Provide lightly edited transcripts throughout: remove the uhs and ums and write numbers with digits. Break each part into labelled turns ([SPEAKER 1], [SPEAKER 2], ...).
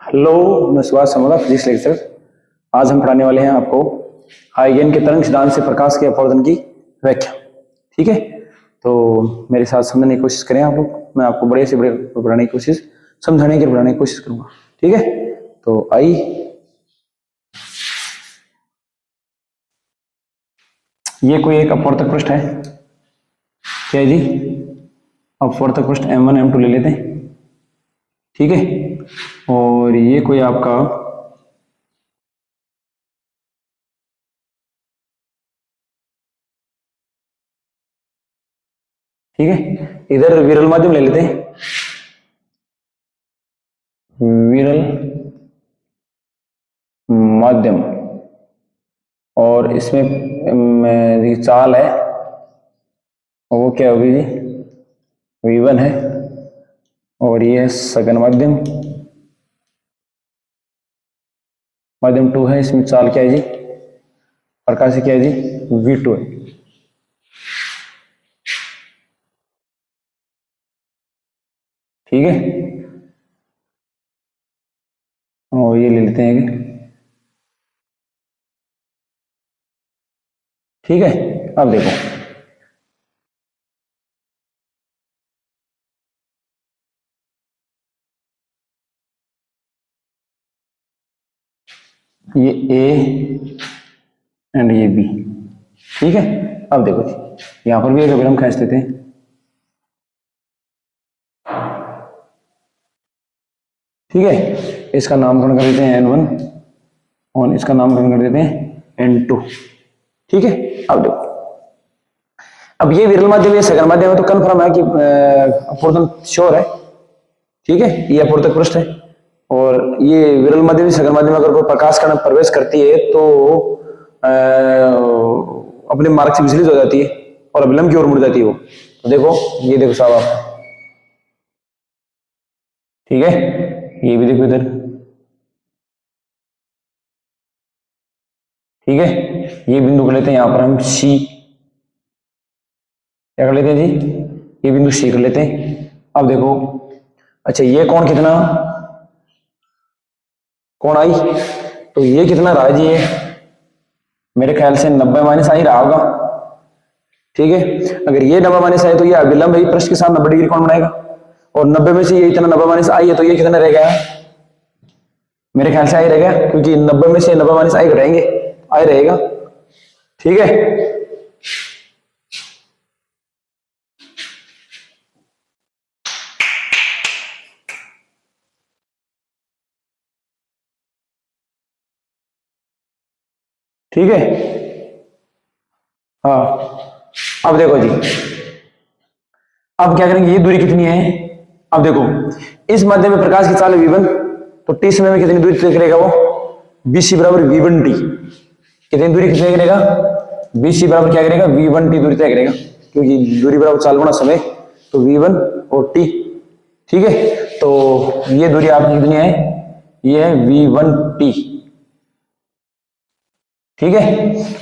[SPEAKER 1] Hello, मैं Subhash Samola, physics lecture. आज हम पढ़ाने वाले हैं आपको हाइगेन के तरंग सिद्धांत से प्रकाश के अपवर्तन की व्याख्या। ठीक है, तो मेरे साथ समझने की कोशिश करें आप लोग। मैं आपको बड़े से बड़े पढ़ाने की कोशिश, समझाने की पढ़ाने की कोशिश करूंगा। ठीक है, तो आइए, ये कोई एक अपवर्तक पृष्ठ है। क्या है जी? अपवर्तक पृष्ठ M1 M2 ले लेते हैं। ठीक है, और ये कोई आपका ठीक है, इधर विरल माध्यम ले लेते हैं। विरल माध्यम, और इसमें ये चाल है, और वो क्या होगी जी? V1 है, और ये सघन माध्यम, माध्यम 2 है। इसमें चाल क्या है जी? प्रकाश क्या है जी? V2 है। ठीक है, और ये ले लेते हैं आगे। ठीक है, अब देखो, ये A एंड ये B। ठीक है, अब देखो जी, यहां पर भी एक अगर हम खींच देते हैं। ठीक है, इसका नामकरण कर देते हैं N1 और इसका नामकरण कर देते हैं N2। ठीक है, अब देखो, अब ये विरल माध्यम, ये सघन माध्यम है, तो कन्फर्म है कि अपवर्तन श्योर है। ठीक है, ये अपवर्तक पृष्ठ है, और ये विरल माध्यम सघन माध्यम अगर कोई प्रकाश कण प्रवेश करती है तो अपने मार्ग से विचलित हो जाती है और अभिलंब की ओर मुड़ जाती है वो। तो देखो, ये देखो साहब आप, ठीक है, ये भी देखो इधर। ठीक है, ये बिंदु कर लेते हैं यहां पर हम C। क्या कर लेते हैं जी? ये बिंदु C कर लेते हैं। अब देखो, अच्छा, ये कौन कितना, कौन आई, तो ये कितना रहा जी? ये मेरे ख्याल से 90 माइनस आई रहा होगा। ठीक है, अगर ये 90 माइनस आई तो ये अभिलंब है, पृष्ठ के साथ 90 डिग्री कौन बनाएगा, और 90 में से ये इतना 90 माइनस आई है, तो ये कितना रह गया? मेरे ख्याल से आई रह गया, क्योंकि 90 में से 90 माइनस आई रहेंगे, आई रहेगा। ठीक है, ठीक है, हाँ। अब देखो जी, अब क्या करेंगे, ये दूरी कितनी है? अब देखो, इस माध्यम में प्रकाश की चाल है V1, तो T समय में कितनी दूरी तय करेगा वो? BC बराबर V1T। कितनी दूरी कितनी करेगा? BC बराबर क्या करेगा? V1T दूरी तय करेगा, क्योंकि दूरी बराबर चाल गुणा समय, तो V1 और T। ठीक है, तो ये दूरी आपकी कितनी है? ये है V1T। ठीक है,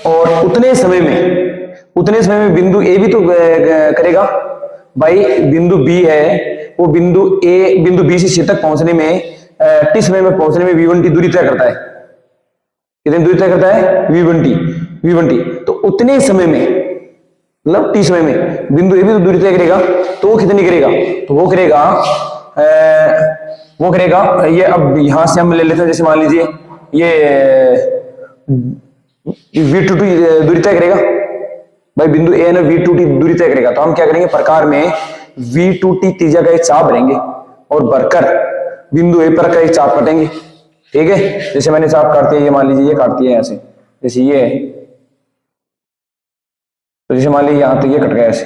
[SPEAKER 1] और उतने समय में बिंदु A भी तो करेगा भाई। बिंदु B है, वो बिंदु B से C तक पहुंचने में T समय में पहुंचने में V1T दूरी तय करता है। कितनी दूरी तय करता है? V1T। तो उतने समय में, मतलब T समय में बिंदु A भी तो दूरी तय करेगा, तो वो कितनी करेगा? तो वो करेगा ये, अब यहां से हम ले लेते हैं, जैसे मान लीजिए ये V2T दूरी तय करेगा भाई, बिंदु A ने V2T दूरी तय करेगा। तो हम क्या करेंगे, प्रकार में V2T त्रिज्या का एक चाप भरेंगे और भरकर बिंदु A पर का एक चाप काटेंगे। ठीक है, जैसे मैंने चाप काट दिया, ये मान लीजिए ये काटती है ऐसे, जैसे ये है, तो जैसे मान लीजिए यहां तक ये कट गया ऐसे।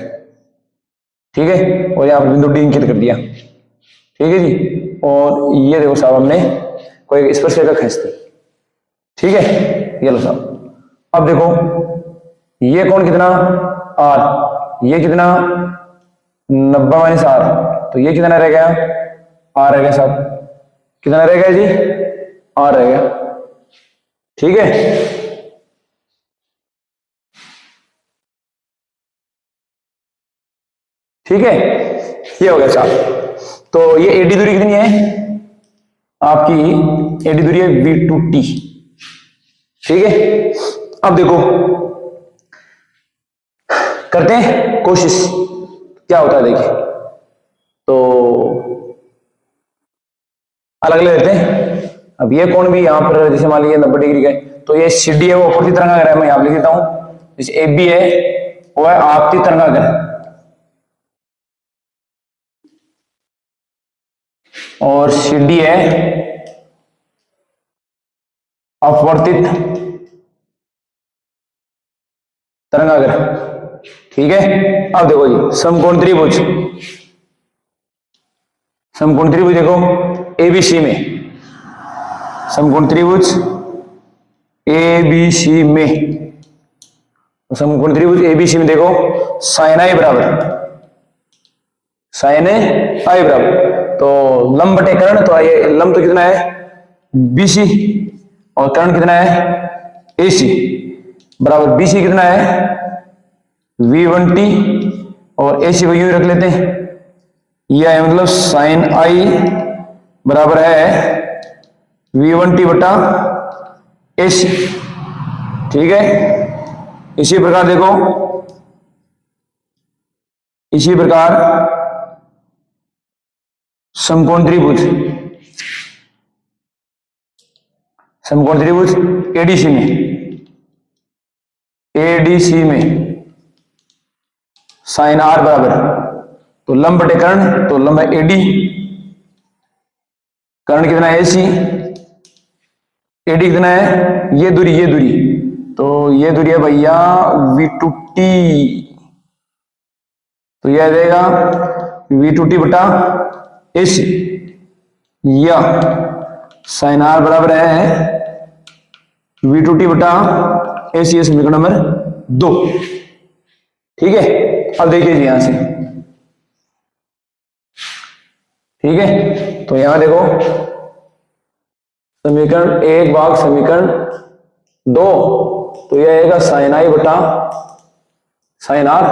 [SPEAKER 1] ठीक है, और यहाँ पर बिंदु D अंकित कर दिया। ठीक है जी, और ये देखो साहब, हमने कोई स्पर्शरेखा खींच दी। ठीक है, ये लो साहब। अब देखो, ये कौन कितना? R। ये कितना? 90 माइनस R, तो ये कितना रह गया? R रह गया साहब। कितना रह गया जी? R रह गया। ठीक है, ठीक है, ये हो गया साहब। तो ये AD दूरी कितनी है? आपकी एडी दूरी है V2T। ठीक है, अब देखो करते हैं कोशिश क्या होता है। देखिए तो अलग अलग लेते हैं। अब ये कोण भी यहां पर जैसे मान लीजिए 90 डिग्री का है, तो ये CD है वो अपवर्ती तरंगाग्र है, मैं यहां लिख देता हूं। जैसे AB है वो है आपती तरंगाग्र, और CD है अपवर्तित तरंगाग्र। ठीक है, अब देखो जी समकोण त्रिभुज, समकोण त्रिभुज देखो ABC में, समकोण त्रिभुज ABC में, समकोण त्रिभुज ABC में देखो sin i बराबर, sin i बराबर, तो लंब बटे कर्ण, तो ये लंब तो कितना है BC और कर्ण कितना है AC, बराबर BC कितना है V1T और AC को यूं रख लेते हैं, यह है मतलब sin i बराबर है V1T बटा AC। ठीक है, इसी प्रकार देखो, इसी प्रकार समकोण त्रिभुज, समकोण त्रिभुज ADC में, ADC में sin r बराबर, तो लंब बटे कर्ण, तो लंब है AD, कर्ण कितना है AC, AD कितना है ये दूरी, ये दूरी, तो ये दूरी है भैया V2T, तो यह देगा V2T बटा AC, या sin r बराबर है V2T बटा AC, समीकरण नंबर 2। ठीक है, अब देखिए जी यहां से, ठीक है, तो यहां देखो समीकरण 1 भाग समीकरण 2, तो यह आएगा sin i बटा sin r,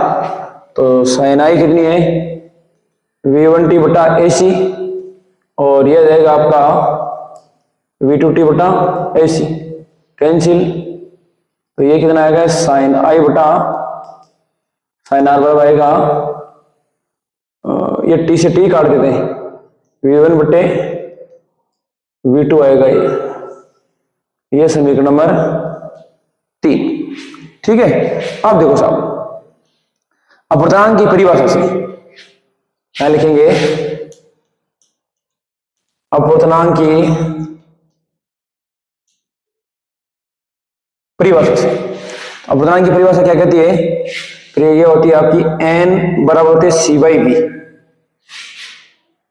[SPEAKER 1] तो sin i कितनी है V1T बटा AC, और यह जाएगा आपका V2T बटा AC, कैंसिल, तो ये कितना आएगा sin i बटा sin r बराबर आएगा, ये T से T काट देते हैं, V1 बटे V2 आएगा ये समीकरण नंबर 3। ठीक है, अब देखो साहब, अपवर्तनांक की परिभाषा से क्या लिखेंगे, अपवर्तनांक की परिभाषा से, अपवर्तनांक की परिभाषा क्या कहती है, फिर ये होती है आपकी n बराबर होती है C/v,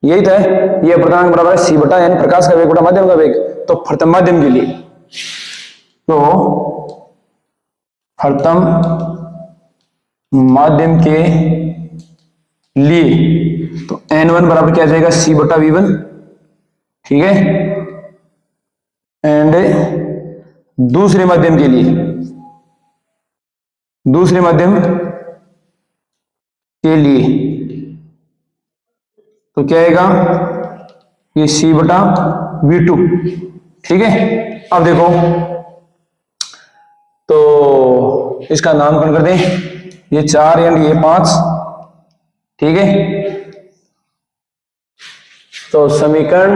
[SPEAKER 1] यही तो है, ये अपवर्तनांक बराबर है C बटा n, प्रकाश का वेग बटा माध्यम का वेग, तो फर्तम माध्यम के लिए, तो फर्तम माध्यम के लिए तो n1 बराबर क्या जाएगा C बटा V1। ठीक है, एंड दूसरे माध्यम के लिए, दूसरे माध्यम के लिए तो क्या आएगा ये C बटा V2। ठीक है, अब देखो तो इसका नामकरण कर दें, ये 4 एंड ये 5। ठीक है, तो समीकरण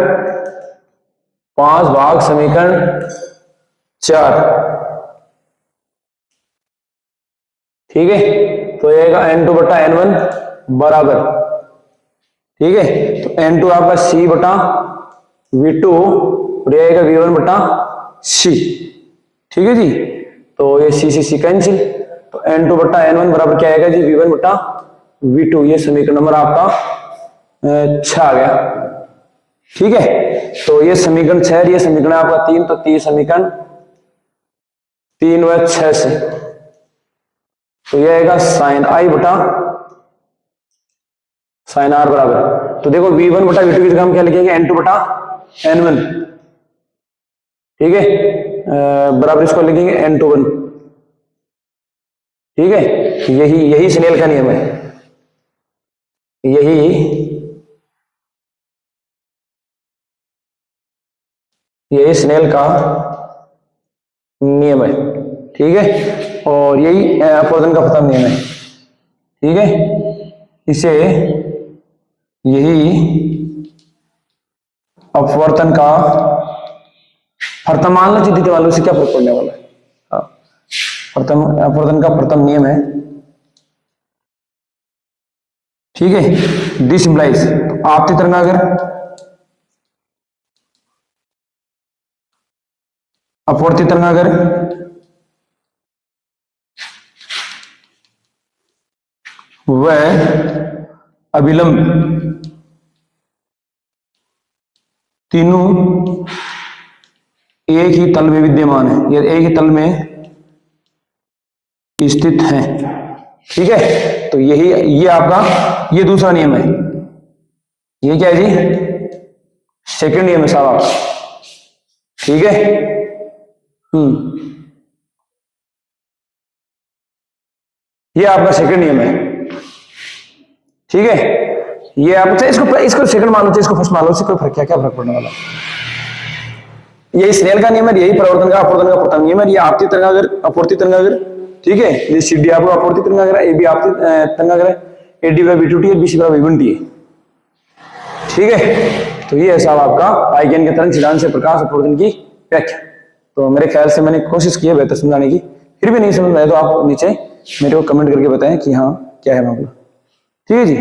[SPEAKER 1] 5 भाग समीकरण 4। ठीक है, तो ये आएगा n2 बटा n1 बराबर, ठीक है, तो n2 आपका C बटा V2 और ये आएगा V1 बटा C। ठीक है जी, तो ये C कैंसिल, तो n2 बटा n1 बराबर क्या आएगा जी V1 बटा V2, ये समीकरण नंबर आपका 6 आ गया। ठीक है, तो ये समीकरण 6, ये समीकरण आपका 3, तो 3 समीकरण 3 व 6 से, तो ये आएगा sin i बटा sin r बराबर, तो देखो V1 बटा V2 की जगह हम क्या लिखेंगे n2 बटा n1। ठीक है, बराबर इसको लिखेंगे n2 1। ठीक है, यही स्नेल का नियम है, यही यही स्नेल का नियम है, ठीक है, और यही अपवर्तन का प्रथम नियम है, ठीक है। इसे यही अपवर्तन का प्रथम मान लो, जीत वालों से क्या फर्क पड़ने वाला है। हाँ, प्रथम अपवर्तन का प्रथम नियम है, ठीक है। दिस इंप्लाइज आपती तरंगागर अपवर्ती तरंगागर वह अभिलंब तीनों एक ही तल में विद्यमान है या एक ही तल में स्थित है, ठीक है। तो यही ये आपका ये दूसरा नियम है। ये क्या है जी, सेकंड नियम है साहब आपका, ठीक है। ये आपका सेकंड नियम है, ठीक है। ये आप इसको सेकंड मान लो, इसको फर्स्ट मान लो, इससे कोई फर्क क्या फर्क पड़ने वाला। यही स्नेल का नियम है, यही परिवर्तन का अपवर्तन का प्रथम नियम है। ये आपती तरंगागर अपवर्ती तरंगागर, ठीक है। ये सी डी आपको अपवर्ती तरंगागर है, ए बी आपती तरंगागर है, A D by B two T है, B C by one T है, ठीक है। तो ये है साहब आपका आइगेन के तरंग सिद्धांत से प्रकाश अपवर्तन की व्याख्या। तो मेरे ख्याल से मैंने कोशिश की है बेहतर समझाने की, फिर भी नहीं समझ में आए तो आप नीचे मेरे को कमेंट करके बताएं कि हाँ क्या है मामला, ठीक है जी।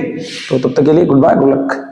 [SPEAKER 1] तो तब तक के लिए गुड बाय, गुड लक।